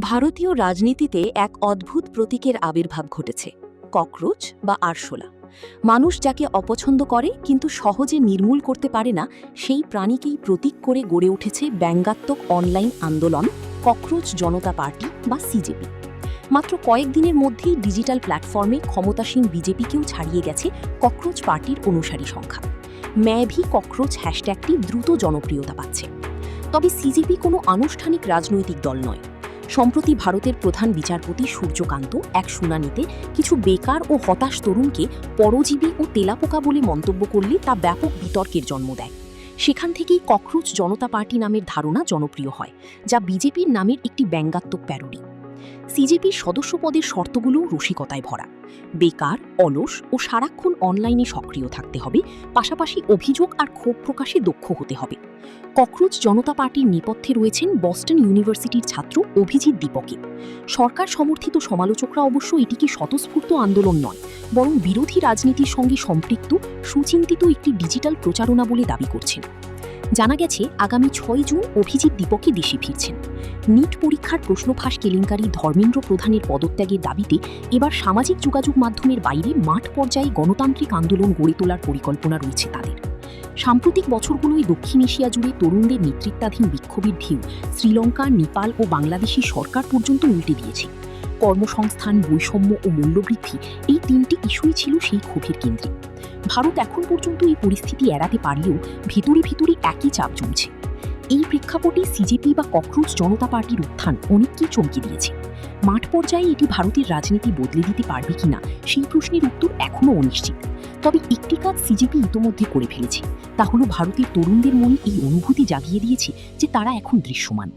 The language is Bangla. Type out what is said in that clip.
ভারতীয় রাজনীতিতে এক অদ্ভুত প্রতীকের আবির্ভাব ঘটেছে, ককরোচ বা আরশোলা। মানুষ যাকে অপছন্দ করে কিন্তু সহজে নির্মূল করতে পারে না, সেই প্রাণীকেই প্রতীক করে গড়ে উঠেছে ব্যঙ্গাত্মক অনলাইন আন্দোলন ককরোচ জনতা পার্টি বা সিজেপি। মাত্র কয়েকদিনের মধ্যেই ডিজিটাল প্ল্যাটফর্মে ক্ষমতাসীন বিজেপিকেও ছাড়িয়ে গেছে ককরোচ পার্টির অনুসারী সংখ্যা। ম্যাভি ককরোচ হ্যাশট্যাগটি দ্রুত জনপ্রিয়তা পাচ্ছে। তবে সিজেপি কোনো আনুষ্ঠানিক রাজনৈতিক দল নয়। সম্প্রতি ভারতের প্রধান বিচারপতি সূর্যকান্ত এক শুনানিতে কিছু বেকার ও হতাশ তরুণকে পরজীবী ও তেলাপোকা বলে মন্তব্য করলে তা ব্যাপক বিতর্কের জন্ম দেয়। সেখান থেকেই ককরোচ জনতা পার্টি নামের ধারণা জনপ্রিয় হয়, যা বিজেপির নামের একটি ব্যঙ্গাত্মক প্যারোডি। সিজেপির সদস্যপদের শর্তগুলোও রসিকতায় ভরা। বেকার, অলস ও সারাক্ষণ অনলাইনে সক্রিয় থাকতে হবে, পাশাপাশি অভিযোগ আর ক্ষোভ প্রকাশে দক্ষ হতে হবে। ককরোচ জনতা পার্টির নেপথ্যে রয়েছেন বস্টন ইউনিভার্সিটির ছাত্র অভিজিৎ দীপকে। সরকার সমর্থিত সমালোচকরা অবশ্য এটিকে স্বতঃস্ফূর্ত আন্দোলন নয়, বরং বিরোধী রাজনীতির সঙ্গে সম্পৃক্ত সুচিন্তিত একটি ডিজিটাল প্রচারণা বলে দাবি করছেন। জানা গেছে, আগামী ৬ জুন অভিজিৎ দীপকে দেশে ফিরছেন। নিট পরীক্ষার প্রশ্নফাঁস কেলেঙ্কারি ধর্মেন্দ্র প্রধানের পদত্যাগের দাবিতে এবার সামাজিক যোগাযোগ মাধ্যমের বাইরে মাঠ পর্যায়ে গণতান্ত্রিক আন্দোলন গড়ে তোলার পরিকল্পনা রয়েছে তাদের। সাম্প্রতিক বছরগুলোয় দক্ষিণ এশিয়া জুড়ে তরুণদের নেতৃত্বাধীন বিক্ষোভের ঢেউ শ্রীলঙ্কা, নেপাল ও বাংলাদেশি সরকার পর্যন্ত উল্টে দিয়েছে। কর্মসংস্থান, বৈষম্য ও মূল্যবৃদ্ধি, এই তিনটি ইস্যুই ছিল সেই ক্ষোভের কেন্দ্রে। ভারত এখন পর্যন্ত এই পরিস্থিতি এড়াতে পারলেও ভিতরে ভিতরে একই চাপ জমছে। এই প্রেক্ষাপটে সিজেপি বা ককরোচ জনতা পার্টির উত্থান অনেককেই চমকে দিয়েছে। মাঠ পর্যায়ে এটি ভারতের রাজনীতি বদলে দিতে পারবে কিনা সেই প্রশ্নের উত্তর এখনও অনিশ্চিত। তবে একটি কাজ সিজেপি ইতোমধ্যে করে ফেলেছে, তা হলো ভারতের তরুণদের মনে এই অনুভূতি জাগিয়ে দিয়েছে যে তারা এখন দৃশ্যমান।